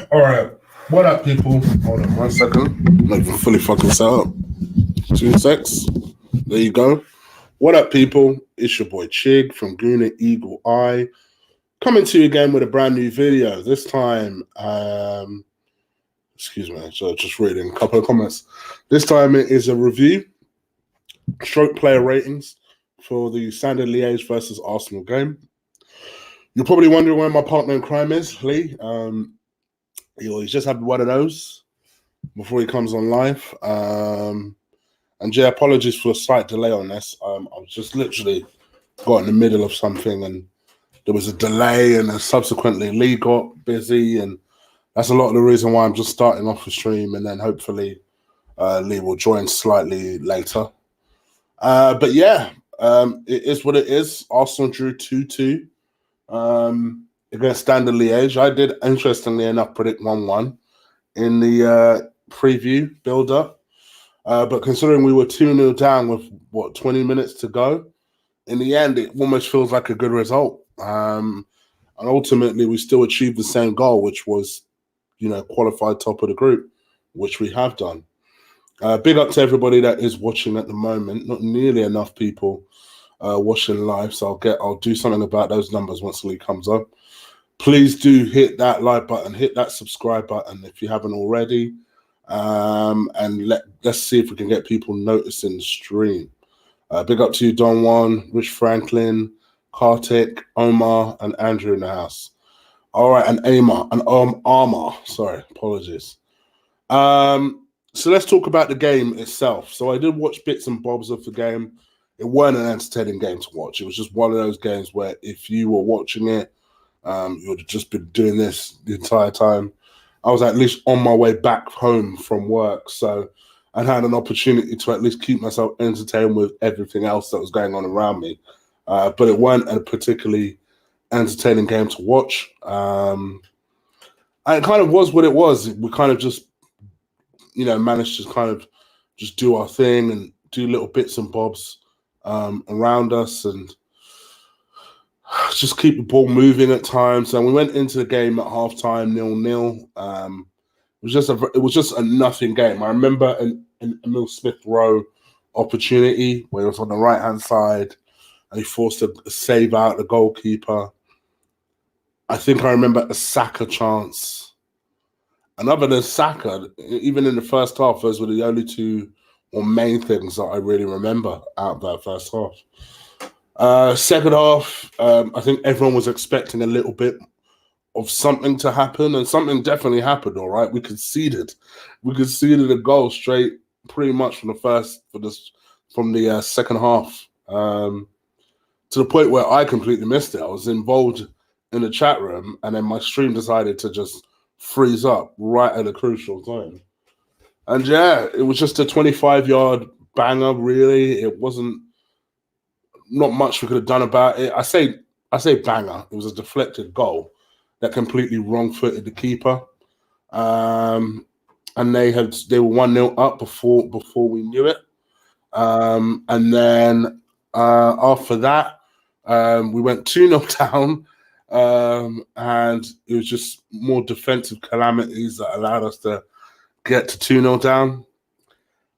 All right. What up, people? Hold on 1 second. Not even fully fucking set up. 2 secs. There you go. What up, people? It's your boy Chig from Guna Eagle Eye. Coming to you again with a brand new video. This time, excuse me, so just reading a couple of comments. This time it is a review, stroke player ratings for the Standard Liege versus Arsenal game. You're probably wondering where my partner in crime is, Lee. He's just had one of those before he comes on live. And yeah, apologies for a slight delay on this. I was just literally got in the middle of something and there was a delay, and then subsequently Lee got busy, and that's a lot of the reason why I'm just starting off the stream, and then hopefully Lee will join slightly later. But yeah, it is what it is. Arsenal drew 2-2 against Standard Liege. I did, interestingly enough, predict 1-1 in the preview build-up. But considering we were 2-0 down with, 20 minutes to go, in the end, it almost feels like a good result. And ultimately, we still achieved the same goal, which was, qualified top of the group, which we have done. Big up to everybody that is watching at the moment. Not nearly enough people watching live, so I'll do something about those numbers once the league comes up. Please do hit that like button, hit that subscribe button if you haven't already, and let's see if we can get people noticing the stream. Big up to you, Don Juan, Rich Franklin, Kartik, Omar, and Andrew in the house. All right, and Armar. Sorry, apologies. So let's talk about the game itself. So I did watch bits and bobs of the game. It weren't an entertaining game to watch. It was just one of those games where if you were watching it, you would have just been doing this the entire time. I was at least on my way back home from work, so I had an opportunity to at least keep myself entertained with everything else that was going on around me. But it weren't a particularly entertaining game to watch. And it kind of was what it was. We kind of just, managed to kind of just do our thing and do little bits and bobs around us and just keep the ball moving at times. And we went into the game at halftime 0-0. It was just a nothing game. I remember an Emil Smith Rowe opportunity where he was on the right hand side and he forced a save out the goalkeeper. I think I remember a Saka chance. And other than Saka, even in the first half, those were the only two or main things that I really remember out of that first half. Second half, I think everyone was expecting a little bit of something to happen, and something definitely happened. All right, we conceded a goal straight, pretty much from the second half, to the point where I completely missed it. I was involved in the chat room, and then my stream decided to just freeze up right at a crucial time. And yeah, it was just a 25-yard banger. Really, it wasn't not much we could have done about it. I say banger. It was a deflected goal that completely wrong-footed the keeper, and they were 1-0 up before we knew it. And then after that, we went 2-0 down, and it was just more defensive calamities that allowed us to get to 2-0 down.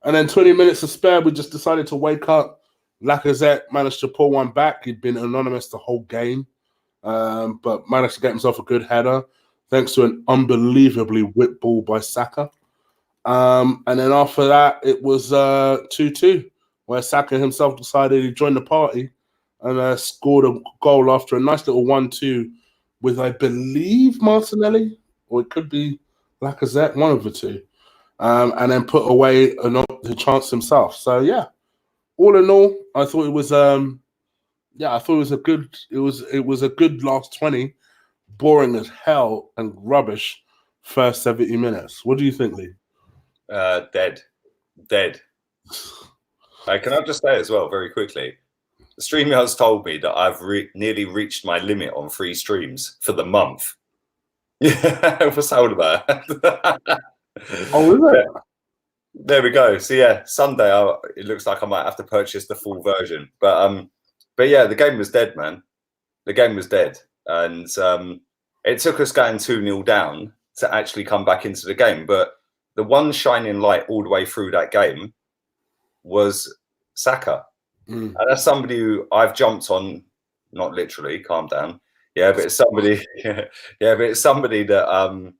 And then 20 minutes to spare, we just decided to wake up. Lacazette managed to pull one back. He'd been anonymous the whole game, but managed to get himself a good header thanks to an unbelievably whipped ball by Saka. And then after that, it was 2-2, where Saka himself decided he'd join the party and scored a goal after a nice little 1-2 with, I believe, Martinelli, or it could be Lacazette, one of the two, and then put away the chance himself. So yeah, all in all, I thought it was it was a good last 20, boring as hell and rubbish first 70 minutes. What do you think, Lee? Dead. Can I just say as well, very quickly, the StreamYards told me that I've nearly reached my limit on free streams for the month. Yeah, what's all about? Oh, is it? There we go. So yeah, Sunday it looks like I might have to purchase the full version. But yeah, the game was dead, man. The game was dead, and it took us going 2-0 down to actually come back into the game. But the one shining light all the way through that game was Saka. And that's somebody who I've jumped on, not literally, calm down. Yeah, but it's somebody, yeah, but it's somebody that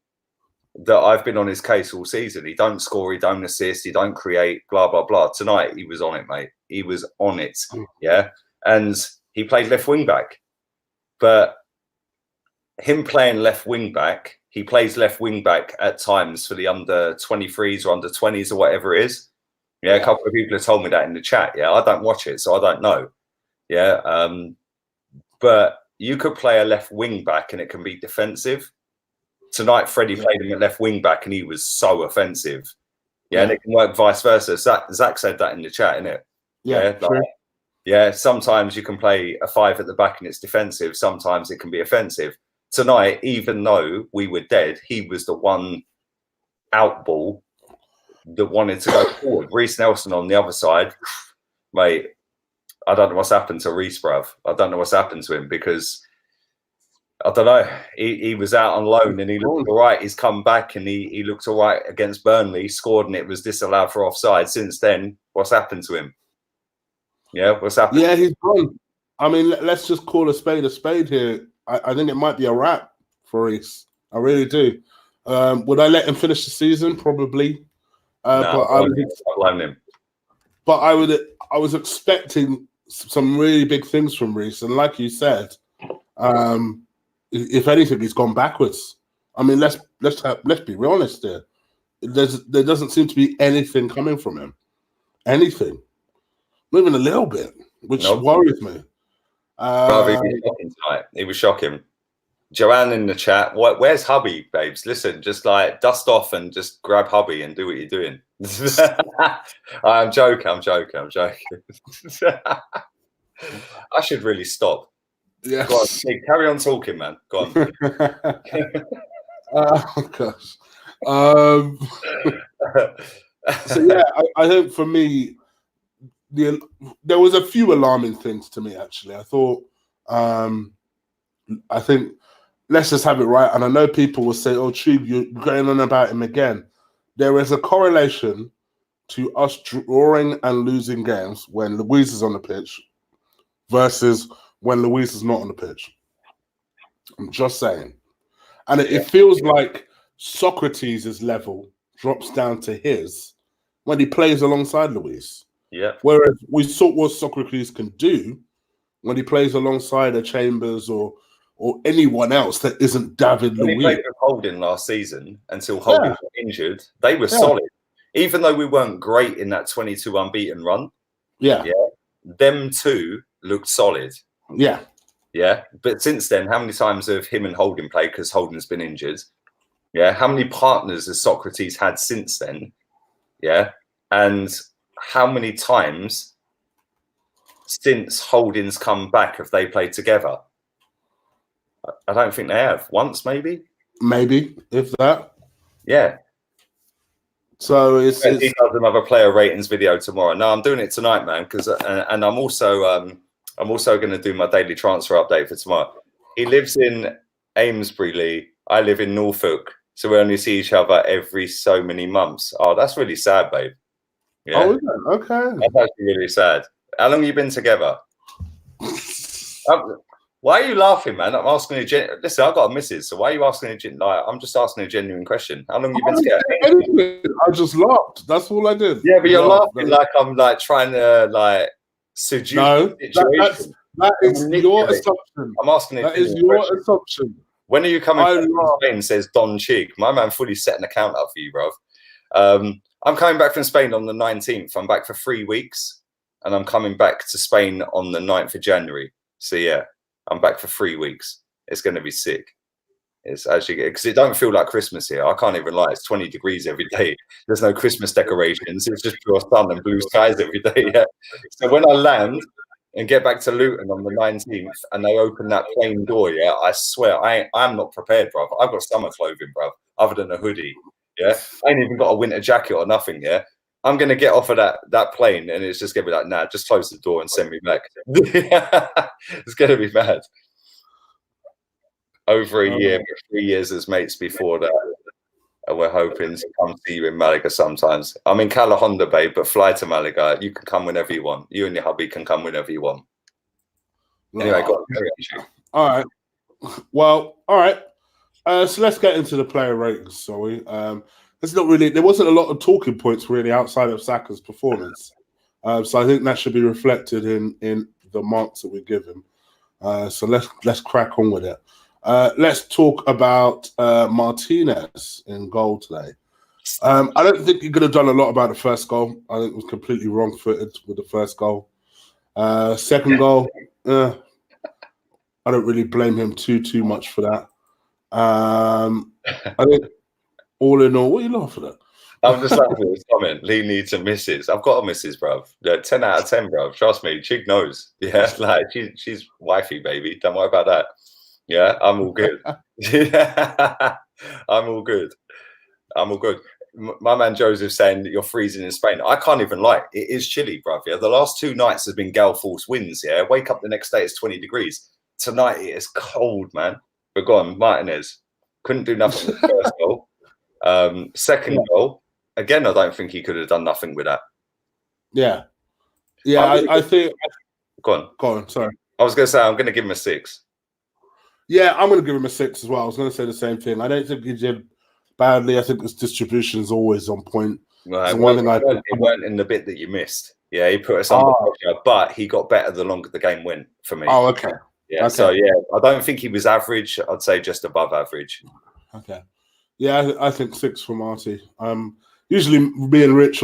that I've been on his case all season. He don't score, he don't assist, he don't create, blah, blah, blah. Tonight, he was on it, mate. He was on it, yeah? And he played left wing back. But him playing left wing back, he plays left wing back at times for the under 23s or under 20s or whatever it is. Yeah, a couple of people have told me that in the chat. Yeah, I don't watch it, so I don't know. Yeah, but you could play a left wing back and it can be defensive. Tonight, Freddie played him at left wing back and he was so offensive. Yeah, and it can work vice versa. Zach said that in the chat, innit? Yeah, like, yeah. Sometimes you can play a 5 at the back and it's defensive. Sometimes it can be offensive. Tonight, even though we were dead, he was the one out ball that wanted to go forward. Reece Nelson on the other side, mate. I don't know what's happened to Reece, bruv. I don't know what's happened to him because I don't know. He was out on loan and he looked all right. He's come back and he looked all right against Burnley, scored and it was disallowed for offside. Since then, what's happened to him? Yeah, what's happened? Yeah, he's gone. I mean, let's just call a spade here. I think it might be a wrap for Reece. I really do. Would I let him finish the season? Probably. No, but I was expecting some really big things from Reece, and like you said, if anything, he's gone backwards. I mean, let's be real honest here. There doesn't seem to be anything coming from him, anything, not even a little bit, which worries me. He was shocking. Joanne in the chat, where's hubby, babes? Listen, just like dust off and just grab hubby and do what you're doing. I'm joking. I should really stop. Yeah. Go on, carry on talking, man. Go on. Oh gosh. So yeah, I think for me, there was a few alarming things to me actually. I thought, I think. Let's just have it right. And I know people will say, oh, Chig, you're going on about him again. There is a correlation to us drawing and losing games when Luiz is on the pitch versus when Luiz is not on the pitch. I'm just saying. And it feels like Socrates' level drops down to his when he plays alongside Luiz. Yeah. Whereas we saw what Socrates can do when he plays alongside a Chambers or anyone else that isn't David Luiz. When he played with Holding last season until Holding got injured, they were solid. Even though we weren't great in that 22 unbeaten run, them two looked solid. Yeah. Yeah. But since then, how many times have him and Holding played because Holding's been injured? Yeah. How many partners has Socrates had since then? Yeah. And how many times since Holding's come back have they played together? I don't think they have. Once, maybe? Maybe, if that. Yeah. So it's he does another player ratings video tomorrow. No, I'm doing it tonight, man, because and I'm also going to do my daily transfer update for tomorrow. He lives in Amesbury, Lee. I live in Norfolk, so we only see each other every so many months. Oh, that's really sad, babe. Yeah. Oh, is it? Okay. That's actually really sad. How long have you been together? Why are you laughing, man? I'm asking a listen, I've got a missus, so why are you asking I'm just asking a genuine question. How long have you been together? I just laughed. That's all I did. Yeah, but you're laughing like I'm like trying to like seduce the situation. That is your assumption. I'm asking that is your assumption. When are you coming back from Spain, says Don Chig. My man fully set an account up for you, bro. I'm coming back from Spain on the 19th. I'm back for 3 weeks, and I'm coming back to Spain on the 9th of January. So yeah. I'm back for 3 weeks. It's going to be sick. It's actually because it don't feel like Christmas here. I can't even lie. It's 20 degrees every day. There's no Christmas decorations. It's just pure sun and blue skies every day. Yeah. So when I land and get back to Luton on the 19th and they open that plane door, yeah, I swear I'm not prepared, bro. I've got summer clothing, bro, other than a hoodie. Yeah, I ain't even got a winter jacket or nothing. Yeah. I'm going to get off of that plane and it's just going to be like, nah, just close the door and send me back. It's going to be mad. Over a year, but 3 years as mates before that. And we're hoping to come see you in Malaga sometimes. I'm in Calahonda, babe, but fly to Malaga. You can come whenever you want. You and your hubby can come whenever you want. Anyway, go on. All right. Well, all right. So let's get into the player ratings. Sorry. There's not really. There wasn't a lot of talking points really outside of Saka's performance. So I think that should be reflected in the marks that we give him. So let's crack on with it. Let's talk about Martinez in goal today. I don't think he could have done a lot about the first goal. I think it was completely wrong-footed with the first goal. Second goal, I don't really blame him too much for that. I think all in all, what are you laughing at? I'm just laughing at this comment. Lee needs a missus. I've got a missus, bruv. Yeah, 10 out of 10, bruv. Trust me, Chig knows. Yeah, like she's wifey, baby. Don't worry about that. Yeah, I'm all good. Yeah, I'm all good. I'm all good. My man Joseph saying that you're freezing in Spain. I can't even lie. It is chilly, bruv. Yeah, the last 2 nights has been gale force winds. Yeah, wake up the next day, it's 20 degrees. Tonight it is cold, man. But go on, Martinez. Couldn't do nothing with the first goal. Second goal, again, I don't think he could have done nothing with that. Yeah. I think. Go on. Sorry. I was going to say I'm going to give him a 6. Yeah, I'm going to give him a 6 as well. I was going to say the same thing. I don't think he did badly. I think his distribution is always on point. Right. It weren't in the bit that you missed. Yeah, he put us under pressure, but he got better the longer the game went for me. Oh, okay. Yeah. Okay. So yeah, I don't think he was average. I'd say just above average. Okay. Yeah, I think 6 for Marty. Usually me and Rich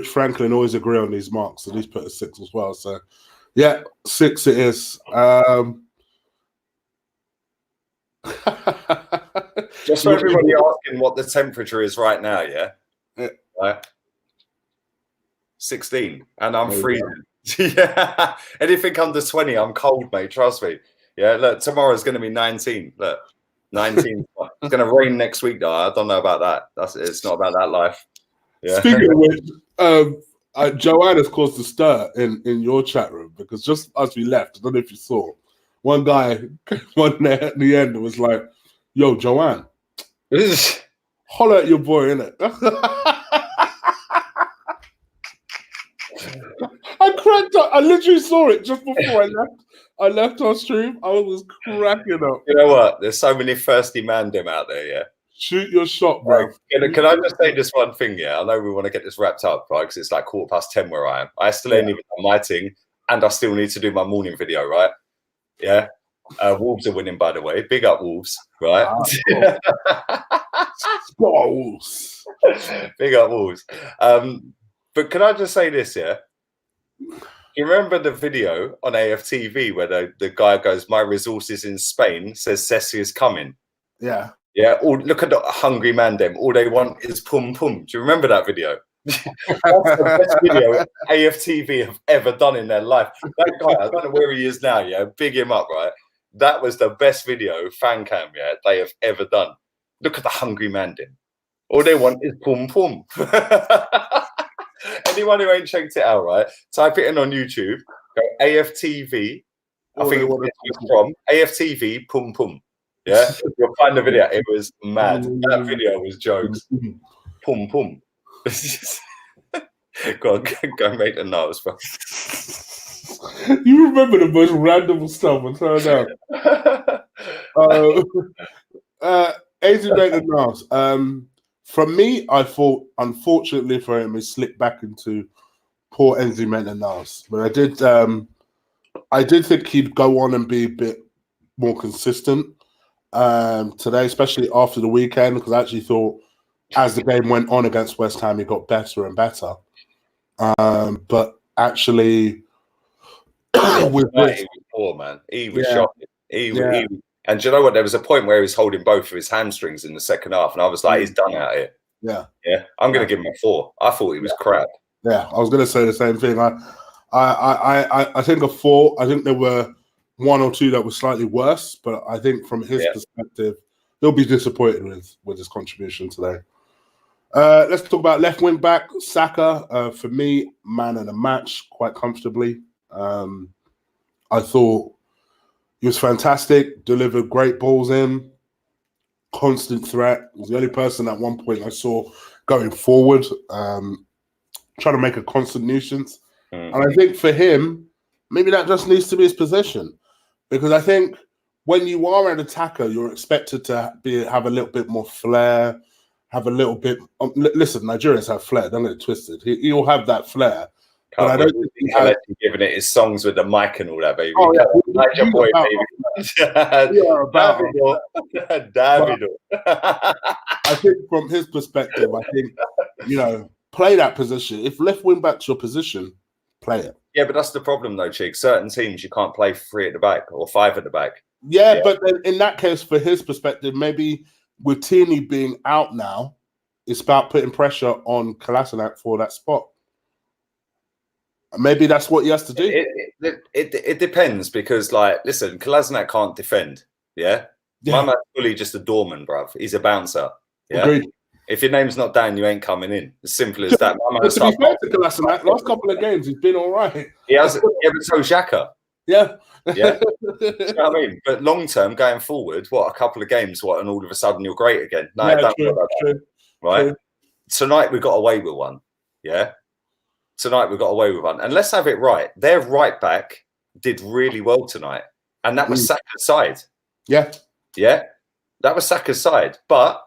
Franklin always agree on these marks, so he's put a 6 as well. So yeah, 6 it is. Just for everybody asking what the temperature is right now, yeah? Right. 16, and I'm freezing. Yeah, anything under 20, I'm cold, mate. Trust me. Yeah, look, tomorrow's going to be 19. Look, 19. It's going to rain next week, though. I don't know about that. It's not about that life. Yeah. Speaking of which, Joanne has caused a stir in your chat room because just as we left, I don't know if you saw, one guy came on there at the end and was like, "Yo, Joanne, holler at your boy, innit?" I cracked up. I literally saw it just before I left. I left our stream. I was cracking up. You know what? There's so many thirsty mandem out there, yeah? Shoot your shot, bro. Can I just say this one thing, yeah? I know we want to get this wrapped up, right? Because it's like 10:15 where I am. I still ain't even done my thing, and I still need to do my morning video, right? Yeah? Wolves are winning, by the way. Big up, Wolves, right? Wolves. Big up, Wolves. But can I just say this, yeah? You remember the video on AFTV where the guy goes, "My resources in Spain says Ceci is coming." Yeah. Yeah. Look at the hungry man, them. All they want is pum pum. Do you remember that video? That's the best video AFTV have ever done in their life. That guy, I don't know where he is now, yeah? Big him up, right? That was the best video, fan cam, yeah, they have ever done. Look at the hungry man, them. All they want is pum pum. Anyone who ain't checked it out, right? Type it in on YouTube. Go AFTV. I think it was from AFTV Pum Pum. Yeah, you'll find the video. It was mad. That video was jokes. Pum Pum. Go on, go make the notes, bro. You remember the most random stuff and turn out. Asian made the notes. From me, I thought, unfortunately for him, he slipped back into poor Enzi Menenas. But I did think he'd go on and be a bit more consistent today, especially after the weekend, because I actually thought as the game went on against West Ham, he got better and better. But actually, he was poor, man. He was shocking. And do you know what? There was a point where he was holding both of his hamstrings in the second half, and I was like, he's done out here. Yeah. I'm going to give him a 4. I thought he was crap. Yeah, I was going to say the same thing. I think a 4. I think there were 1 or 2 that were slightly worse, but I think from his perspective, he'll be disappointed with his contribution today. Let's talk about left wing back Saka. For me, man of the match quite comfortably. I thought he was fantastic, delivered great balls in. constant threat. He was the only person at one point I saw going forward, trying to make a constant nuisance. And I think for him, maybe that just needs to be his position. Because I think when you are an attacker, you're expected to have a little bit more flair, have a little bit. Listen, Nigerians have flair. Don't get it twisted. He'll have that flair. But I don't think he has giving it his songs with the mic and all that, baby. Oh, yeah. Niger boy, baby. Davido. I think from his perspective, I think, play that position. If left wing back's your position, play it. Yeah, but that's the problem, though, Chig. Certain teams you can't play 3 at the back or 5 at the back. Yeah, but then in that case, for his perspective, maybe with Tierney being out now, it's about putting pressure on Kolasinac for that spot. Maybe that's what he has to do. It depends because, listen, Kolasinac can't defend. Yeah, my man's fully just a doorman, bruv. He's a bouncer. Yeah. Agreed. If your name's not down, you ain't coming in. As simple as that. To be fair to Kolasinac, last couple of games he's been all right. He has, but so Xhaka. Yeah. Yeah. You know what I mean? But long term, going forward, a couple of games, and all of a sudden you're great again. No, don't true, true, right? True. Tonight we got away with one. Yeah. Tonight we got away with one. And let's have it right. Their right back did really well tonight. And that was Saka's side. Yeah. Yeah. That was Saka's side. But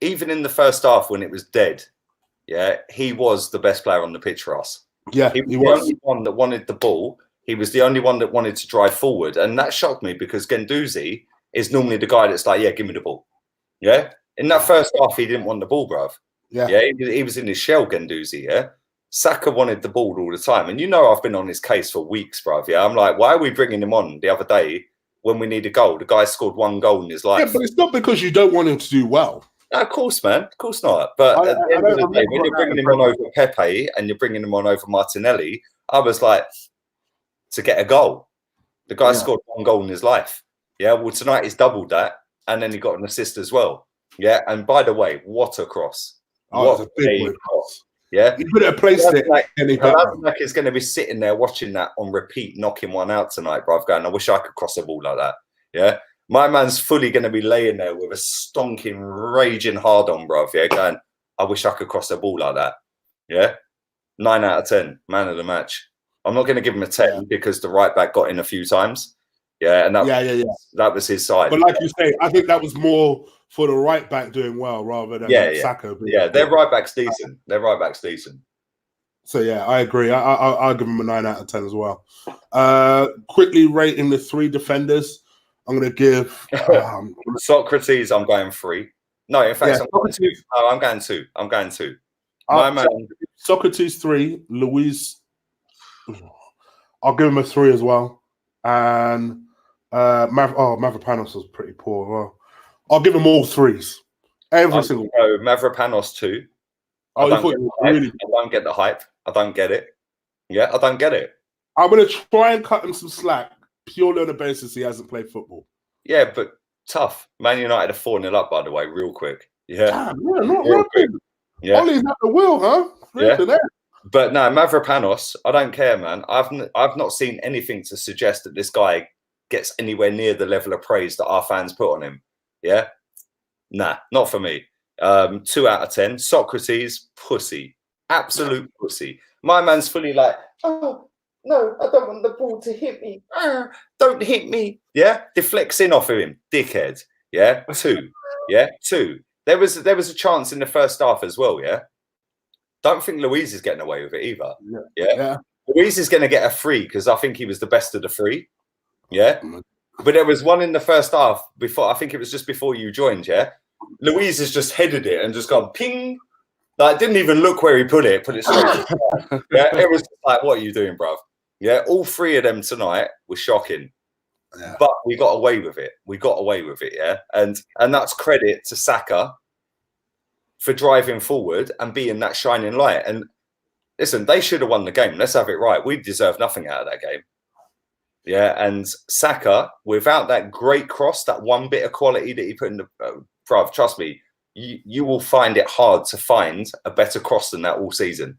even in the first half when it was dead, he was the best player on the pitch for us. Yeah, he was the only one that wanted the ball. He was the only one that wanted to drive forward. And that shocked me because Guendouzi is normally the guy that's like, yeah, give me the ball. Yeah. In that first half, he didn't want the ball, bruv. Yeah. Yeah. He was in his shell, Guendouzi. Yeah. Saka wanted the ball all the time. And I've been on his case for weeks, bruv. Yeah. I'm like, why are we bringing him on the other day when we need a goal? The guy scored 1 goal in his life. Yeah, but it's not because you don't want him to do well. No, of course, man. Of course not. But at the end of the day, when you're bringing him on over Pepe and you're bringing him on over Martinelli, I was like, to get a goal. The guy scored 1 goal in his life. Yeah. Well, tonight he's doubled that. And then he got an assist as well. Yeah. And by the way, what a cross. What a big cross. Yeah. You could have placed it. Kolasinac is going to be sitting there watching that on repeat, knocking one out tonight, bruv, going, I wish I could cross a ball like that. Yeah. My man's fully going to be laying there with a stonking, raging hard on, bruv. Yeah. Going, I wish I could cross a ball like that. Yeah. 9 out of 10, man of the match. I'm not going to give him a 10 because the right back got in a few times. Yeah. And that was his side. But like you say, I think that was more for the right back doing well rather than Saka. Yeah, their right back's decent. Their right back's decent. So yeah, I agree. I'll give him a 9 out of 10 as well. Quickly rating the 3 defenders. I'm going to give Socrates. I'm going 3. No, in fact, I'm going 2. I'm going 2. My man, Socrates 3. Luis, I'll give him a 3 as well. And Mavropanos was pretty poor as well. I'll give him all 3s. Every single one. Mavropanos 2. I don't get the hype. I don't get it. Yeah, I don't get it. I'm going to try and cut him some slack purely on the basis he hasn't played football. Yeah, but tough. Man United are 4-0 up, by the way, real quick. Yeah. Damn, not real quick. Yeah. Ollie's at the wheel, huh? But no, Mavropanos, I don't care, man. I've not seen anything to suggest that this guy gets anywhere near the level of praise that our fans put on him. Yeah? Nah, not for me. 2 out of 10. Socrates, pussy. Absolute pussy. My man's fully like, oh, no, I don't want the ball to hit me. Don't hit me. Yeah? Deflects in off of him. Dickhead. Yeah? 2. Yeah? 2. There was a chance in the first half as well, yeah? Don't think Luis is getting away with it either. Yeah? Luis is going to get a free because I think he was the best of the 3. Yeah? But there was one in the first half before, I think it was just before you joined, yeah? Luis has just headed it and just gone ping. Like, didn't even look where he put it straight. Yeah, it was like, what are you doing, bruv? Yeah, all 3 of them tonight were shocking. Yeah. But we got away with it. We got away with it, yeah? And that's credit to Saka for driving forward and being that shining light. And listen, they should have won the game. Let's have it right. We deserve nothing out of that game. Yeah, and Saka, without that great cross, that one bit of quality that he put in the... bruv, trust me, you will find it hard to find a better cross than that all season.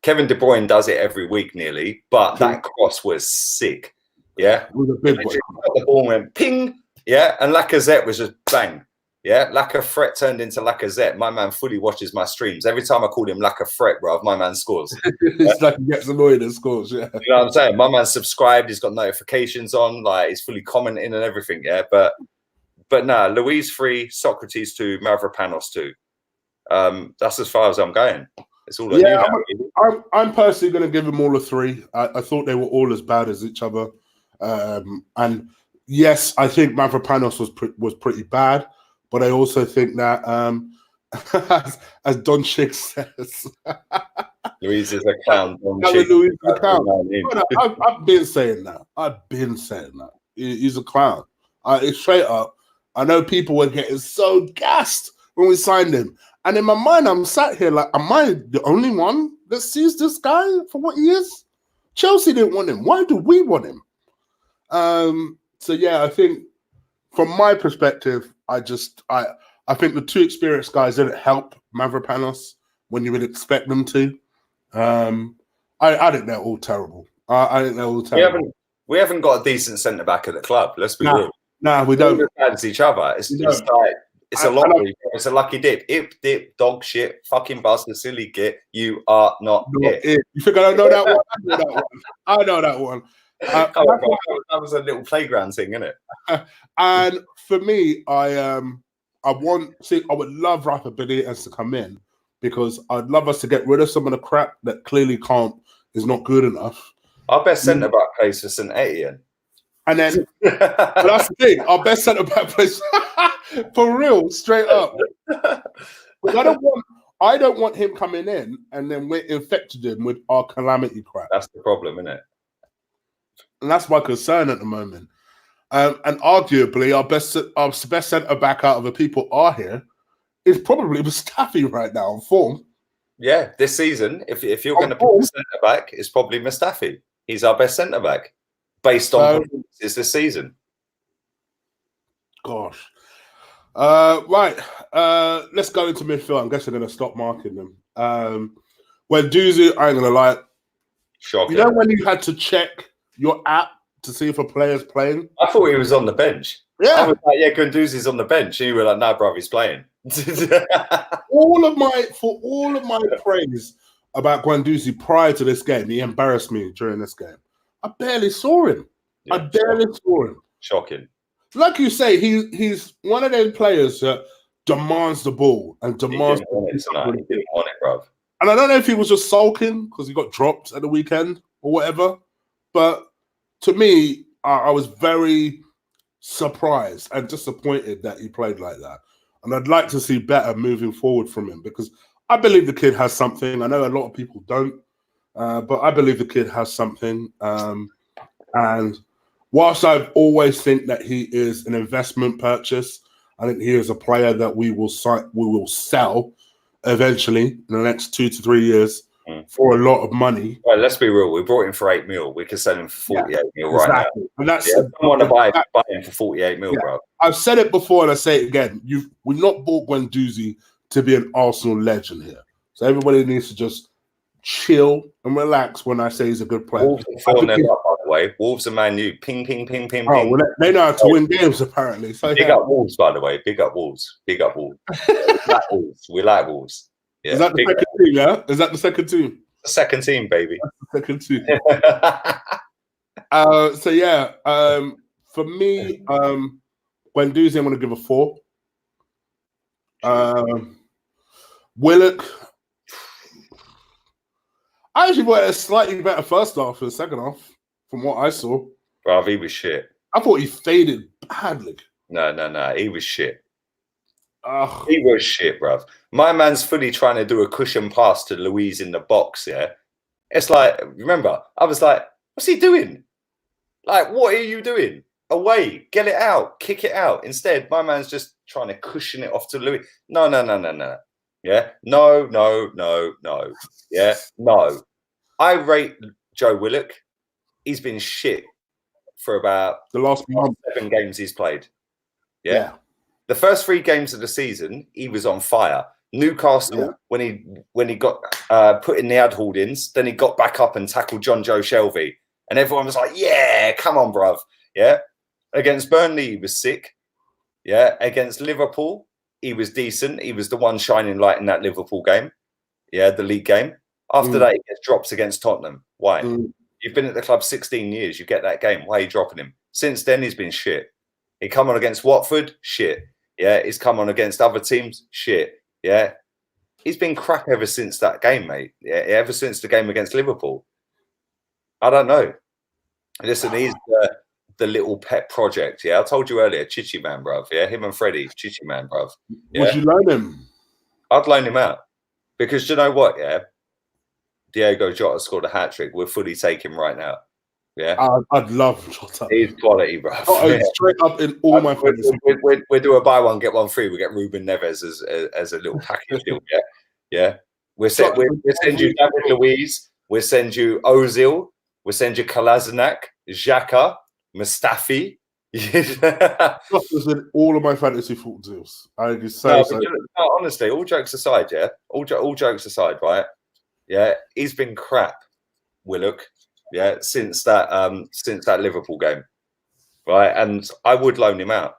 Kevin De Bruyne does it every week nearly, but that cross was sick. Yeah? It was a big one. The ball went ping, Yeah, and Lacazette was just bang. Yeah, Lacazette turned into Lacazette. My man fully watches my streams. Every time I call him Lacazette, bro, my man scores. It's like he gets annoyed and scores. Yeah, you know what I'm saying? My man's subscribed. He's got notifications on. Like he's fully commenting and everything. Yeah, but nah, Luiz 3, Socrates 2, Mavropanos 2. That's as far as I'm going. It's all I knew. I'm personally going to give them all a 3. I thought they were all as bad as each other. And yes, I think Mavropanos was pretty bad. But I also think that, as Don Chig says, Luiz is a clown. Luiz is a clown. I've been saying that. He's a clown. Straight up, I know people were getting so gassed when we signed him. And in my mind, I'm sat here like, am I the only one that sees this guy for what he is? Chelsea didn't want him. Why do we want him? So, yeah, I think from my perspective, I think the 2 experienced guys didn't help Mavropanos when you would expect them to. I think they're all terrible. I think they're all terrible. We haven't got a decent centre back at the club. Let's be real. No, we don't. Against each other. It's a lottery. It's a lucky dip. Dip, dog shit, fucking bastard, silly git. You are not it. You think I don't know that one? I know that one. That was a little playground thing, isn't it? And for me, I would love Rafa Benitez to come in because I'd love us to get rid of some of the crap that clearly is not good enough. Our best centre back plays for St Etienne. And then that's the thing. Our best centre back plays for real, straight up. But I don't want him coming in and then we infected him with our calamity crap. That's the problem, isn't it? And that's my concern at the moment. And arguably, our best centre back out of the people are here is probably Mustafi right now on form. Yeah, this season, if you're going to pick a centre back, it's probably Mustafi. He's our best centre back based on performances this season. Gosh. Right. Let's go into midfield. I guess I'm going to stop marking them. When Duzu, I ain't going to lie. Shocking. You know when you had to check your app to see if a player's playing? I thought he was on the bench. Yeah. I was like, yeah, Guendouzi's on the bench. And you were like, no, bro, he's playing. all of my praise about Guendouzi prior to this game, he embarrassed me during this game. I barely saw him. Yeah, I barely saw him. Shocking. Like you say, he's one of those players that demands the ball and demands. He didn't want it, bro. And I don't know if he was just sulking because he got dropped at the weekend or whatever. But to me, I was very surprised and disappointed that he played like that. And I'd like to see better moving forward from him because I believe the kid has something. I know a lot of people don't, but I believe the kid has something. And whilst I've always think that he is an investment purchase, I think he is a player that we will sell eventually in the next 2 to 3 years for a lot of money. Well, let's be real. We brought him for 8 mil. We could sell him for 48 mil right now. And that's I want to buy him for 48 mil, bro. I've said it before and I say it again. We've not bought Guendouzi to be an Arsenal legend here. So everybody needs to just chill and relax when I say he's a good player. Wolves are 4-0 up, by the way. Wolves and Man U. Ping, ping, ping, ping, ping. Well, they know how to win games, apparently. So, Big up Wolves, by the way. Big up Wolves. Big up Wolves. We like Wolves. Yeah, is that the second team, yeah? Is that the second team? The second team, baby. That's the second team. So, yeah. For me, Guendouzi, I'm going to give a 4. Willock. I actually thought it was slightly better first half than the second half, from what I saw. Bro, he was shit. I thought he faded badly. No. He was shit. He was shit, bruv. My man's fully trying to do a cushion pass to Luiz in the box, yeah? It's like, remember, I was like, what's he doing? Like, what are you doing? Away, get it out, kick it out. Instead, my man's just trying to cushion it off to Luiz. No. Yeah? No. Yeah? No. I rate Joe Willock. He's been shit for about the last 7 games he's played. Yeah. The first 3 games of the season, he was on fire. Newcastle, when he got put in the ad holdings, then he got back up and tackled John Joe Shelby. And everyone was like, yeah, come on, bruv. Yeah. Against Burnley, he was sick. Yeah, against Liverpool, he was decent. He was the one shining light in that Liverpool game. Yeah, the league game. After that, he gets drops against Tottenham. Why? You've been at the club 16 years. You get that game. Why are you dropping him? Since then, he's been shit. He come on against Watford, shit. Yeah, he's come on against other teams, shit. Yeah, he's been crap ever since that game, mate. Yeah, ever since the game against Liverpool. I don't know. Listen, he's the little pet project. Yeah, I told you earlier, Chichi man, bruv. Yeah, him and Freddie, Chichi man, bruv. Yeah? Would you loan him? I'd loan him out because you know what? Yeah, Diego Jota scored a hat trick. We'll fully take him right now. Yeah, I'd love Jota. He's quality, bro. Straight up in all my fantasy. We do a buy one get one free. We get Ruben Neves as a little package deal. Yeah, yeah. We'll send you David Luiz. We'll send you Ozil. We'll send you Kolasinac, Xhaka, Mustafi. Jota's in all of my fantasy football deals. I just say no, honestly, all jokes aside, yeah. All jokes aside, right? Yeah, he's been crap, Willock. Yeah, since that Liverpool game, right? And I would loan him out.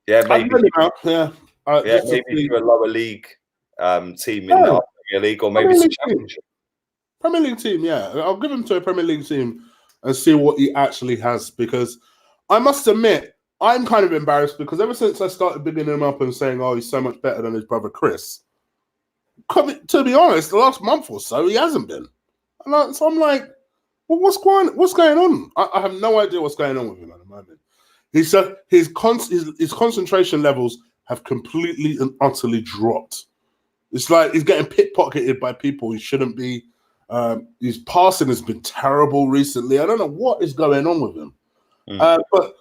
Yeah, maybe. Maybe to a lower league team in the Premier League, or maybe some Championship. Premier League team, yeah. I'll give him to a Premier League team and see what he actually has. Because I must admit, I'm kind of embarrassed because ever since I started bigging him up and saying, "Oh, he's so much better than his brother Chris," to be honest, the last month or so he hasn't been. And so I'm like, well, what's going on? I have no idea what's going on with him at the moment. His concentration levels have completely and utterly dropped. It's like he's getting pickpocketed by people he shouldn't be. His passing has been terrible recently. I don't know what is going on with him. But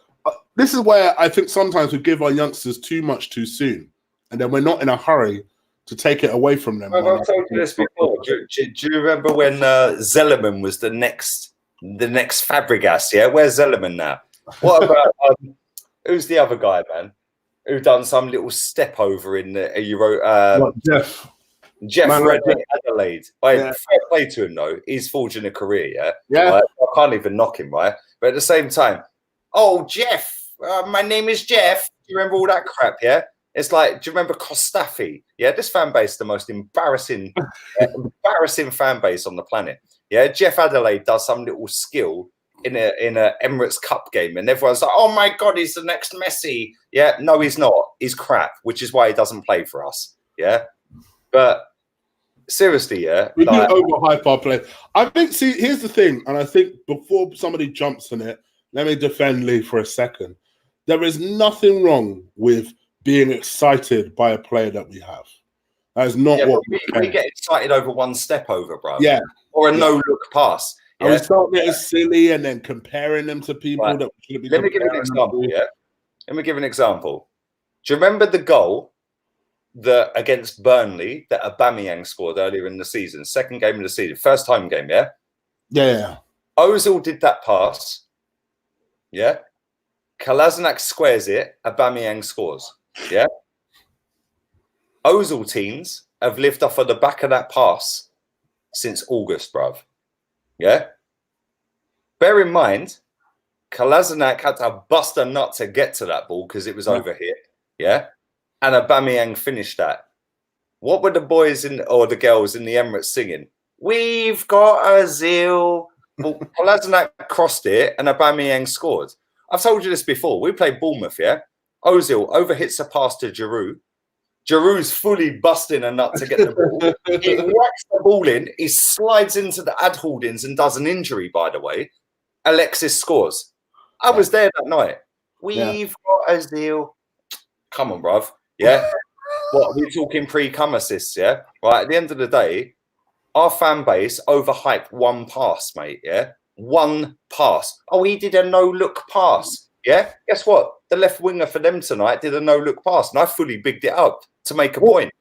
this is where I think sometimes we give our youngsters too much too soon, and then we're not in a hurry to take it away from them. I've told you this before. Do you remember when Zellerman was the next Fabregas? Yeah, where's Zellerman now? What about who's the other guy, man? Who done some little step over in the Euro? Jeff Reddick, Adelaide. Fair play to him though. He's forging a career. Yeah. Right? I can't even knock him, right? But at the same time, oh Jeff, my name is Jeff. Do you remember all that crap? Yeah. It's like, do you remember Kostafi? Yeah, this fan base is the most embarrassing fan base on the planet. Yeah, Jeff Adelaide does some little skill in a Emirates Cup game, and everyone's like, "Oh my god, he's the next Messi." Yeah, no, he's not. He's crap, which is why he doesn't play for us. Yeah, but seriously, yeah, we do overhype our play. I think. See, here's the thing, and I think before somebody jumps on it, let me defend Lee for a second. There is nothing wrong with being excited by a player that we have. That is not what we get excited over one step over, bro. Yeah. Or a no-look pass. Yeah? And we start getting silly and then comparing them to people that we shouldn't be. Let me give an example, Let me give an example. Do you remember the goal against Burnley that Aubameyang scored earlier in the season? Second game of the season. First time game, yeah? Yeah. Ozil did that pass. Yeah? Kolasinac squares it. Aubameyang scores. Yeah. Ozil teams have lived off of the back of that pass since August, bruv. Yeah. Bear in mind, Kolasinac had to bust a nut to get to that ball because it was over here. Yeah. And Aubameyang finished that. What were the boys or the girls in the Emirates singing? We've got Ozil. Well, Kolasinac crossed it and Aubameyang scored. I've told you this before. We played Bournemouth, yeah? Ozil overhits a pass to Giroud. Giroud's fully busting a nut to get the ball. He whacks the ball in. He slides into the ad holdings and does an injury, by the way. Alexis scores. I was there that night. We've got Ozil. Come on, bruv. Yeah? What, we're talking pre-cum assists, yeah? Right, at the end of the day, our fan base overhyped one pass, mate, yeah? One pass. Oh, he did a no-look pass. Yeah? Guess what? The left winger for them tonight did a no-look pass, and I fully bigged it up to make a point.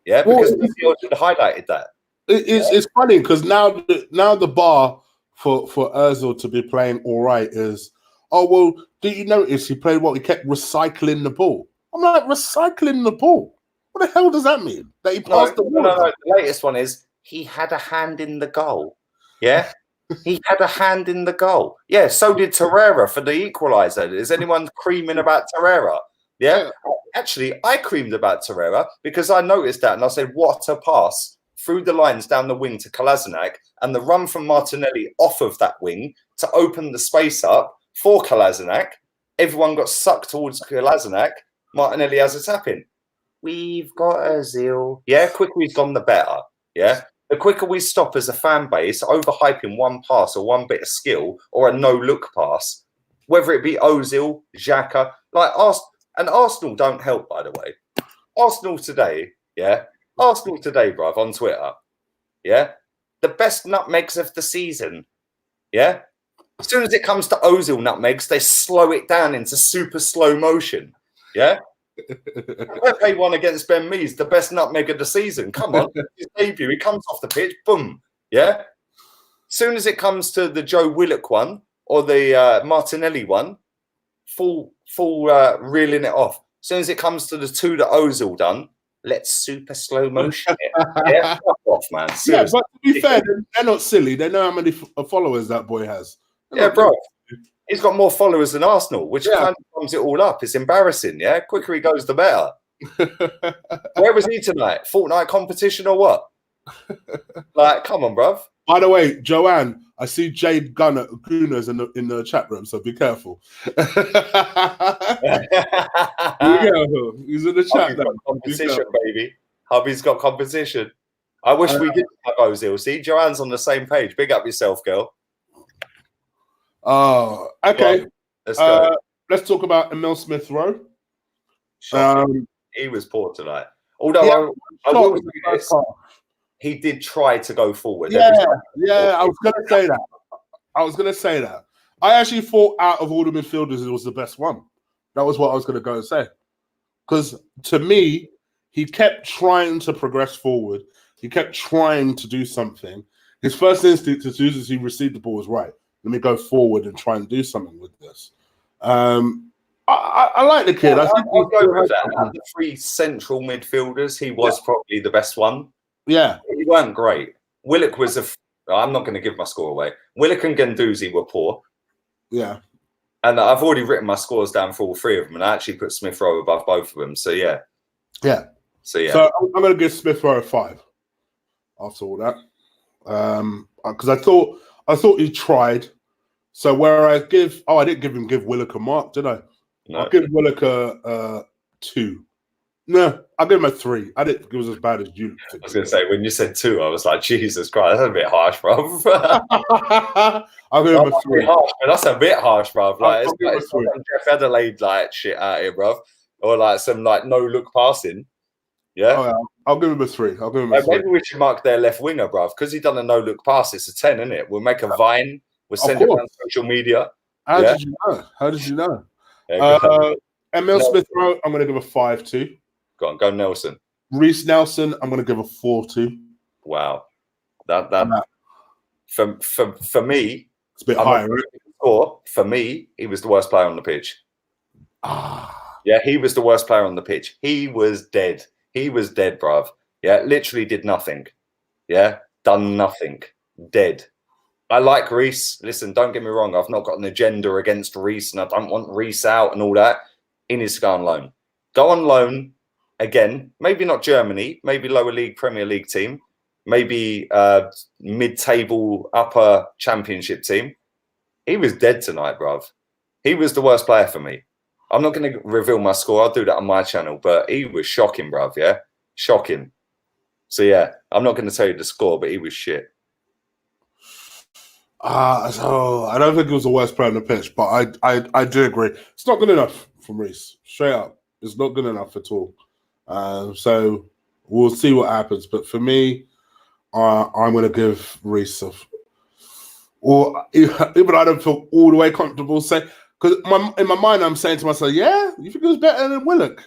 Yeah? Because the had highlighted that. It's funny because now the bar for Ozil to be playing all right is, oh, well, did you notice he played what? He kept recycling the ball. I'm like, recycling the ball? What the hell does that mean? That he passed the ball? No. The latest one is he had a hand in the goal. Yeah? He had a hand in the goal. Yeah, so did Torreira for the equaliser. Is anyone creaming about Torreira? Yeah. Actually, I creamed about Torreira because I noticed that and I said, what a pass through the lines down the wing to Kolasinac, and the run from Martinelli off of that wing to open the space up for Kolasinac. Everyone got sucked towards Kolasinac. Martinelli has a tap in. We've got Ozil. Yeah, quicker we've gone, the better. Yeah. The quicker we stop as a fan base overhyping one pass or one bit of skill or a no-look pass, whether it be Ozil, Xhaka, like Arsenal don't help, by the way. Arsenal today, bruv, on Twitter, yeah, the best nutmegs of the season, yeah. As soon as it comes to Ozil nutmegs, they slow it down into super slow motion, yeah. Pepe won against Ben Mees, the best nutmeg of the season. Come on, his debut, he comes off the pitch, boom, yeah. As soon as it comes to the Joe Willock one or the Martinelli one, full reeling it off. As soon as it comes to the two that Ozil done, let's super slow motion it. Yeah, fuck off, man. Seriously. Yeah, but to be fair, they're not silly. They know how many followers that boy has. Yeah, bro. He's got more followers than Arsenal, which kind of sums it all up. It's embarrassing, yeah? Quicker he goes, the better. Where was he tonight? Fortnite competition or what? Like, come on, bruv. By the way, Joanne, I see Jade Gunners in the chat room, so be careful. Be careful. He's in the chat. Competition, baby. Hubby's got competition. I wish we did have Ozil. See, Joanne's on the same page. Big up yourself, girl. Oh, okay. Well, let's go. Let's talk about Emil Smith Rowe. He was poor tonight. Although I will say this, he did try to go forward. Yeah, I was going to say that. I actually thought out of all the midfielders, it was the best one. That was what I was going to go and say. Because to me, he kept trying to progress forward. He kept trying to do something. His first instinct as soon as he received the ball was right. Let me go forward and try and do something with this. I like the kid. Yeah, I think I'll go with that. Out of the three central midfielders, he was probably the best one. Yeah. He weren't great. Willock was I'm not going to give my score away. Willock and Guendouzi were poor. Yeah. And I've already written my scores down for all three of them, and I actually put Smith Rowe above both of them. So, yeah. Yeah. So I'm going to give Smith Rowe a 5 after all that. Because I thought he tried. So where I didn't give Willock a mark, did I? No. I'll give Willock a 2. No, I'll give him a 3. I didn't think it was as bad as you. I was going to say, when you said 2, I was like, Jesus Christ, that's a bit harsh, bro. I'll give him a 3. Harsh, but that's a bit harsh, bro. Like, it's like some Jeff Adelaide like shit out here, bro. Or like some like no-look passing. Yeah? Oh, yeah. I'll give him a 3. I'll give him a 3. Maybe we should mark their left winger, bro. Because he done a no-look pass, it's a 10, isn't it? We'll make a Vine. We'll send it on social media. How did you know? How did you know? Emil Smith Rowe, I'm going to give a 5 to. Go Nelson. Reece Nelson, I'm going to give a 4 to. Wow, that for me, it's a bit higher. Right? For me, he was the worst player on the pitch. Yeah, he was the worst player on the pitch. He was dead. He was dead, bruv. Yeah, literally did nothing. Yeah, done nothing. Dead. I like Reece. Listen, don't get me wrong. I've not got an agenda against Reece, and I don't want Reece out and all that. He needs to go on loan. Go on loan again. Maybe not Germany. Maybe lower league, Premier League team. Maybe mid-table, upper championship team. He was dead tonight, bruv. He was the worst player for me. I'm not going to reveal my score. I'll do that on my channel. But he was shocking, bruv. Yeah, shocking. So yeah, I'm not going to tell you the score, but he was shit. So I don't think it was the worst player on the pitch, but I do agree. It's not good enough from Reece. Straight up, it's not good enough at all. So we'll see what happens. But for me, I'm going to give Reece or even I don't feel all the way comfortable saying, because in my mind I'm saying to myself, yeah, you think it was better than Willock?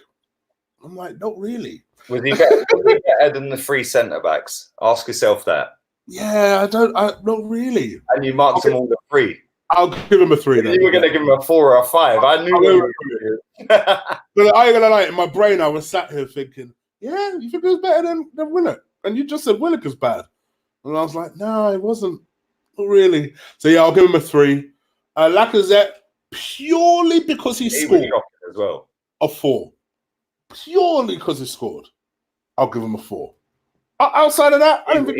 I'm like, not really. Was he better than the three centre backs? Ask yourself that. Yeah, not really. And you marked them all the 3. I'll give him a 3. Then. You were going to give him a 4 or a 5. I knew you were going to. But I ain't going to lie, in my brain, I was sat here thinking, yeah, you think it was better than Willock? And you just said Willock is bad. And I was like, no, it wasn't. Not really. So, yeah, I'll give him a 3. Lacazette, purely because he scored. Was shocking as well. a 4. Purely because he scored. I'll give him a 4. Outside of that, I don't think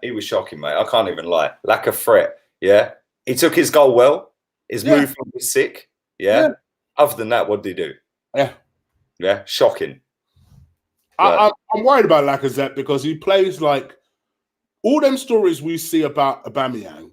he was shocking, mate. I can't even lie. Lack of threat. Yeah. He took his goal well. His movement was sick. Yeah. Other than that, what did he do? Yeah. Yeah. Shocking. I'm worried about Lacazette because he plays like all them stories we see about Aubameyang.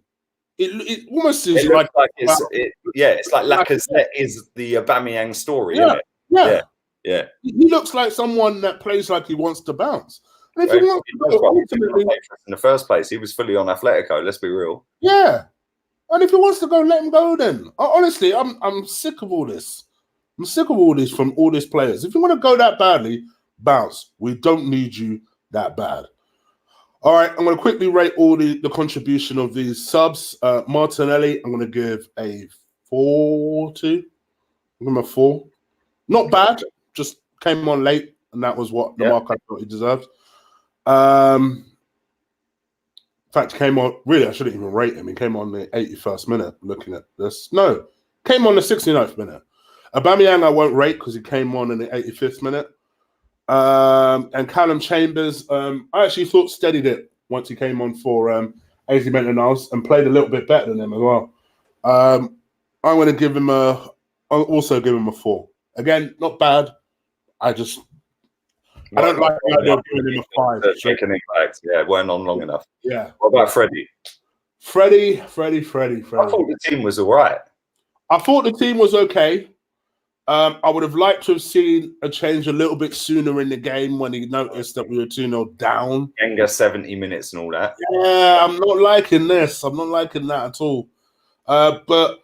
It almost is like it's like Lacazette is the Aubameyang story, yeah, isn't it? Yeah. Yeah. He looks like someone that plays like he wants to bounce. And if he wants to go, ultimately, in the first place, he was fully on Atletico. Let's be real. Yeah, and if he wants to go, let him go. Then honestly, I'm sick of all this. I'm sick of all this from all these players. If you want to go that badly, bounce. We don't need you that bad. All right, I'm going to quickly rate all the contribution of these subs. Martinelli, I'm going to give a 4 to. I'm going to give him a 4. Not bad. Just came on late, and that was what the mark I thought he deserved. In fact, came on. Really, I shouldn't even rate him. He came on the 81st minute. Looking at this, no, came on the 69th minute. Aubameyang, I won't rate because he came on in the 85th minute. And Callum Chambers, I actually thought steadied it once he came on for 80 minutes and played a little bit better than him as well. I'm going to give him I'll also give him a 4. Again, not bad. I don't like the idea of giving him a 5. Making impact. Yeah, weren't on long enough. Yeah. What about Freddie? Freddie. I thought the team was all right. I thought the team was okay. I would have liked to have seen a change a little bit sooner in the game when he noticed that we were 2-0 down. Genga 70 minutes and all that. Yeah, I'm not liking this. I'm not liking that at all. But,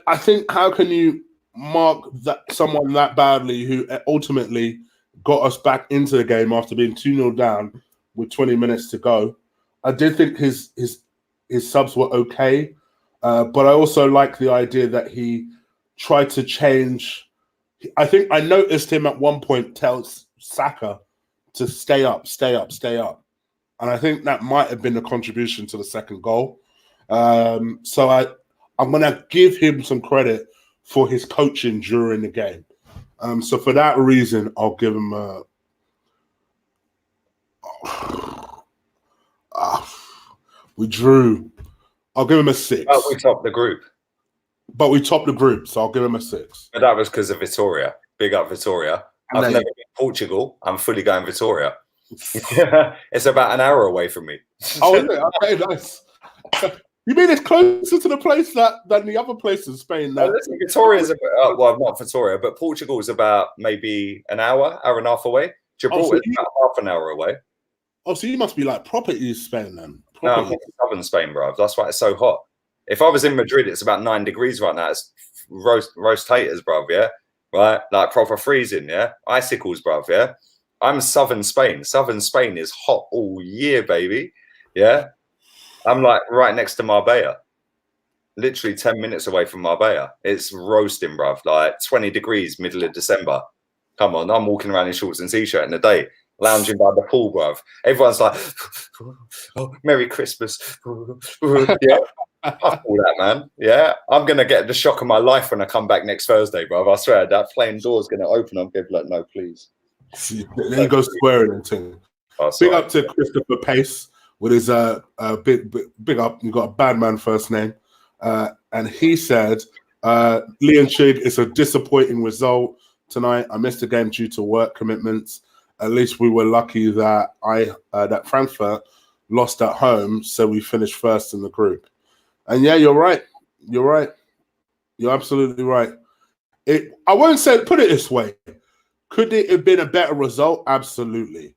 I think how can you mark that someone that badly who ultimately got us back into the game after being 2-0 down with 20 minutes to go? I did think his subs were okay, but I also like the idea that he tried to change. I think I noticed him at one point tell Saka to stay up. And I think that might have been the contribution to the second goal. So I'm going to give him some credit for his coaching during the game. So for that reason, I'll give him we drew. I'll give him a 6. Oh, we topped the group. But we topped the group, so I'll give him a 6. But that was because of Vitoria. Big up Vitoria. I've never been to Portugal. I'm fully going Vitoria. It's about an hour away from me. Oh, is it? Okay, nice. You mean it's closer to the place than the other places in Spain? Well, listen, Vitoria's well, not Vitoria, but Portugal is about maybe an hour and a half away. Gibraltar is about half an hour away. Oh, so you must be like proper East Spain then? No, I'm in southern Spain, bro. That's why it's so hot. If I was in Madrid, it's about 9 degrees right now. It's roast taters, bruv, yeah? Right? Like proper freezing, yeah? Icicles, bruv, yeah? I'm southern Spain. Southern Spain is hot all year, baby. Yeah? I'm like right next to Marbella. Literally 10 minutes away from Marbella. It's roasting, bruv. Like 20 degrees, middle of December. Come on, I'm walking around in shorts and t-shirt in the day, lounging by the pool, bruv. Everyone's like, oh, Merry Christmas. Yeah. Fuck all that, man. Yeah, I'm gonna get the shock of my life when I come back next Thursday, bro. I swear that plane door's gonna open. I'm gonna be like, no, please. There you go, squaring and thing. Big up to Christopher Pace with his big up. You got a bad man first name, and he said, Lee and Chig, it's a disappointing result tonight. I missed the game due to work commitments. At least we were lucky that that Frankfurt lost at home, so we finished first in the group. And yeah, you're right. You're absolutely right. I won't say, put it this way. Could it have been a better result? Absolutely.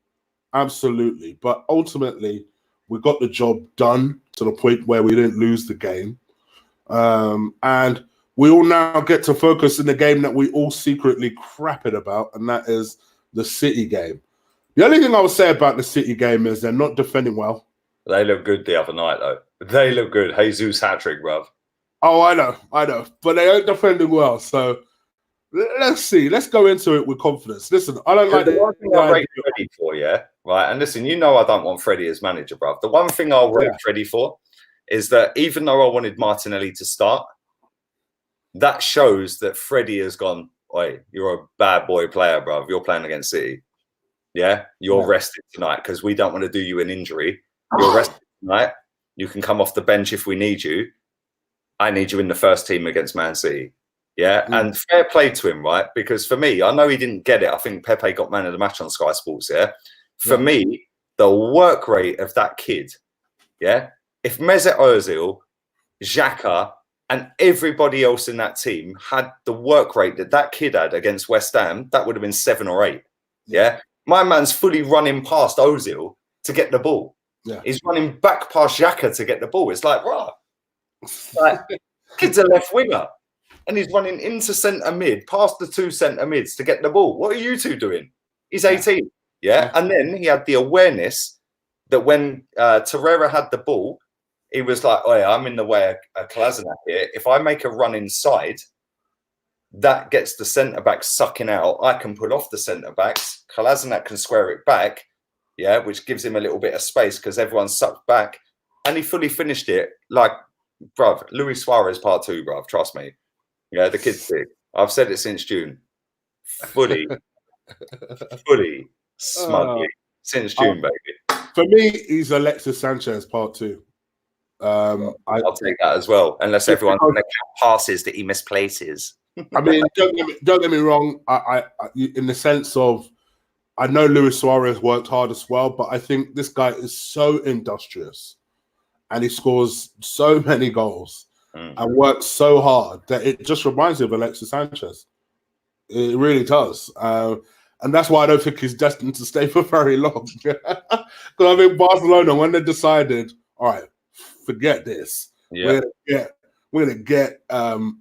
But ultimately, we got the job done to the point where we didn't lose the game. And we all now get to focus in the game that we all secretly crap it about, and that is the City game. The only thing I would say about the City game is they're not defending well. They look good the other night, though. They look good. Jesus hat-trick, bruv. Oh, I know. But they ain't defending well. So let's see. Let's go into it with confidence. Listen, I don't like the one thing I rate Freddie for, yeah? Right? And listen, you know I don't want Freddie as manager, bruv. The one thing I'll rate Freddie for is that even though I wanted Martinelli to start, that shows that Freddie has gone, oi, you're a bad boy player, bruv. You're playing against City. Yeah, you're rested tonight because we don't want to do you an injury. You're rested tonight. You can come off the bench if we need you. I need you in the first team against Man City. Yeah, and fair play to him, right? Because for me, I know he didn't get it. I think Pepe got man of the match on Sky Sports. Yeah, for me, the work rate of that kid. Yeah, if Mesut Ozil, Xhaka, and everybody else in that team had the work rate that kid had against West Ham, that would have been 7 or 8. Yeah, my man's fully running past Ozil to get the ball. Yeah, he's running back past Xhaka to get the ball. It's like, right, like kid's a left winger. And he's running into centre mid, past the 2 centre mids to get the ball. What are you two doing? He's 18. Yeah. And then he had the awareness that when Torreira had the ball, he was like, oh, yeah, I'm in the way of Kolasinac here. If I make a run inside, that gets the centre back sucking out. I can pull off the centre backs. Kolasinac can square it back. Yeah, which gives him a little bit of space because everyone's sucked back. And he fully finished it like, bruv, Luis Suarez part 2, bruv. Trust me. Yeah, the kid's big. I've said it since June. Fully smugly since June, baby. For me, he's Alexis Sanchez part 2. I'll take that as well, unless everyone's going to count passes that he misplaces. I mean, don't get me wrong. I in the sense of, I know Luis Suarez worked hard as well, but I think this guy is so industrious, and he scores so many goals. And works so hard that it just reminds me of Alexis Sanchez. It really does. And that's why I don't think he's destined to stay for very long. Because I think Barcelona, when they decided, all right, forget this. Yeah. We're gonna get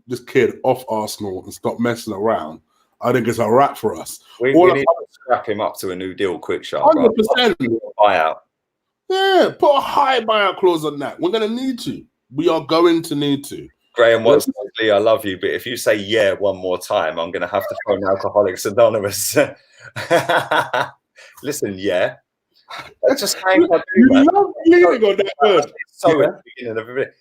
this kid off Arsenal and stop messing around. I think it's a wrap for us. We need to scrap him up to a new deal quick, Sharp. 100%. Buyout. Yeah, put a high buyout clause on that. We're going to need to. We are going to need to. Graham Watson, I love you, but if you say yeah one more time, I'm going to have to phone Alcoholics Anonymous. Listen, yeah. That's just how I do, man. Love leaning on that word. So at the beginning of everything.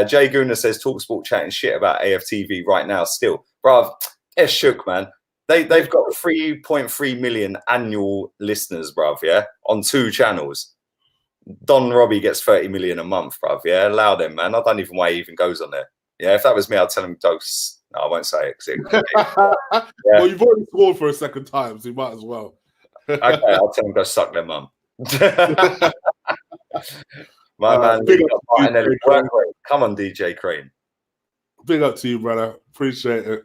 Jay Guna says TalkSport chatting shit about AFTV right now still. Bruv, they're shook, man. They've got 3.3 million annual listeners, bruv, yeah, on 2 channels. Don Robbie gets 30 million a month, bruv. Yeah, allow them, man. I don't even know why he even goes on there. Yeah, if that was me, I'd tell him, no, I won't say it. Yeah. Well, you've already scored for a second time, so you might as well. Okay, I'll tell him go suck their mum. My man, come on, DJ Crane. Big up to you, brother. Appreciate it.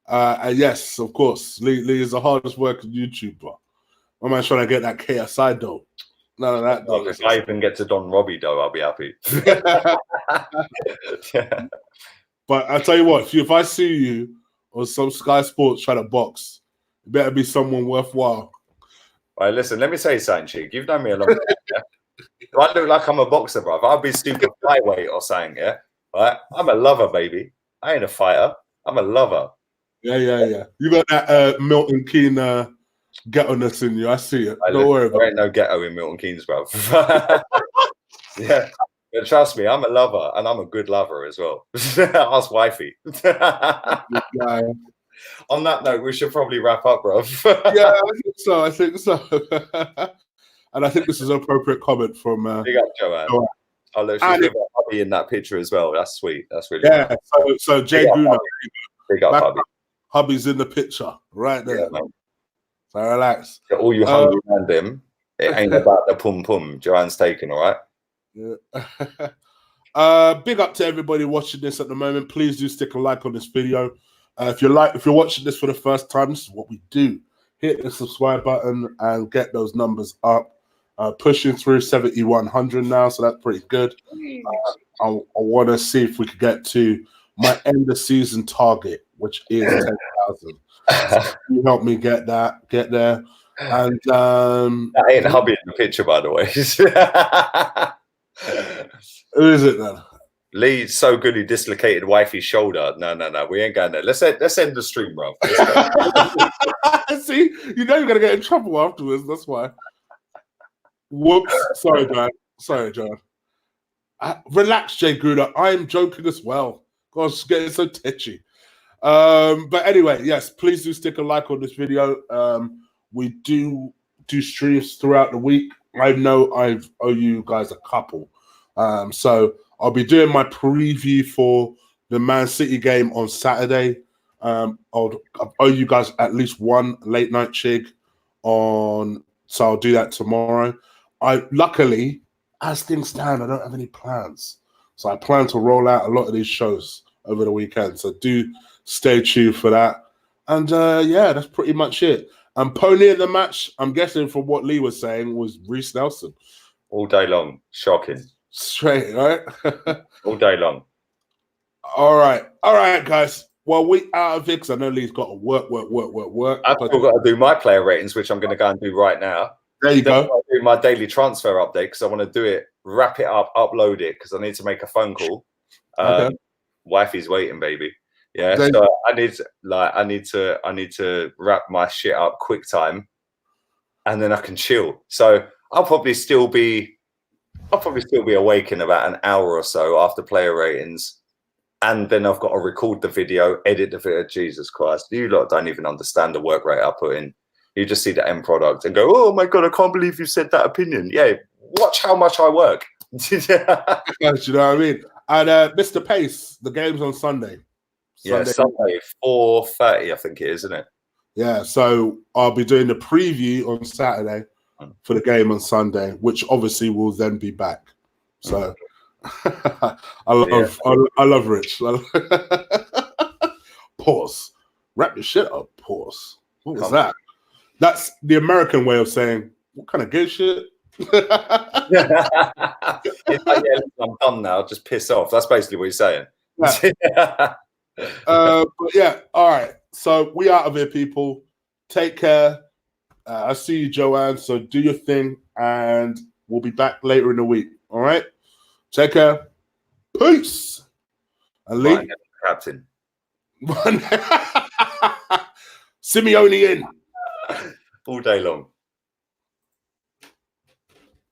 And yes, of course, Lee is the hardest working YouTuber. My man's trying to get that KSI though. None of that. No, if I even get to Don Robbie though, I'll be happy. Yeah. But I tell you what, if I see you on some Sky Sports trying to box, it better be someone worthwhile. All right, listen, let me say something, Chig. You've known me a long time. Yeah? Do I look like I'm a boxer, bro? I'll be super flyweight or something, yeah? Right? I'm a lover, baby. I ain't a fighter. I'm a lover. Yeah. You got that Milton Keynes ghetto-ness in you. I see it. Don't worry about it. There ain't no ghetto in Milton Keynes, bro. Yeah. But trust me, I'm a lover and I'm a good lover as well. Ask wifey. On that note, we should probably wrap up, bro. Yeah, I think so. And I think this is an appropriate comment from big up, Joanne. Oh, look, she's with her hubby in that picture as well. That's sweet. That's really nice. So Jay Guna, big up, hubby. Hubby's in the picture right there. Yeah, so relax. So all you hungry man, them, it ain't about the pum pum. Joanne's taken, all right? Yeah. Big up to everybody watching this at the moment. Please do stick a like on this video. If you're watching this for the first time, this is what we do. Hit the subscribe button and get those numbers up. Pushing through 7,100 now, so that's pretty good. I want to see if we could get to my end of season target, which is 10,000. So you help me get there. And that ain't hubby in the picture, by the way. Who is it then? Lee's so good he dislocated wifey's shoulder. No, we ain't going there. Let's end the stream, bro. See, you know you're gonna get in trouble afterwards. That's why. Whoops. Sorry, John. Relax, Jay Gruder. I'm joking as well. Gosh, getting so tetchy. But anyway, yes, please do stick a like on this video. We do streams throughout the week. I know I owe you guys a couple. So I'll be doing my preview for the Man City game on Saturday. I owe you guys at least one late night Chig so I'll do that tomorrow. Luckily, as things stand, I don't have any plans. So I plan to roll out a lot of these shows over the weekend. So do stay tuned for that. And yeah, that's pretty much it. And pony of the match, I'm guessing from what Lee was saying, was Reece Nelson. All day long. Shocking. Straight, right? All day long. All right, guys. Well, we out of it because I know Lee's got to work. I've still got to do my player ratings, which I'm going to go and do right now. There you go. I'll do my daily transfer update because I want to do it, wrap it up, upload it because I need to make a phone call. Okay. Wifey's waiting, baby. Yeah, so I need to wrap my shit up quick time, and then I can chill. So I'll probably still be awake in about an hour or so after player ratings. And then I've got to record the video, edit the video. Jesus Christ, you lot don't even understand the work rate I put in. You just see the end product and go, oh my God, I can't believe you said that opinion. Yeah, watch how much I work. You know what I mean? And Mr. Pace, the game's on Sunday. Sunday, 4:30, I think it is, isn't it? Yeah, so I'll be doing the preview on Saturday for the game on Sunday, which obviously will then be back. So I love Rich. Pause. Wrap your shit up. Pause. What was that? That's the American way of saying, what kind of good shit? It's like, yeah, I'm done now. Just piss off. That's basically what you're saying. Yeah. But yeah, all right. So we out of here, people. Take care. I see you, Joanne. So do your thing, and we'll be back later in the week. All right. Take care. Peace. And Lee. Captain. Simeone in. All day long.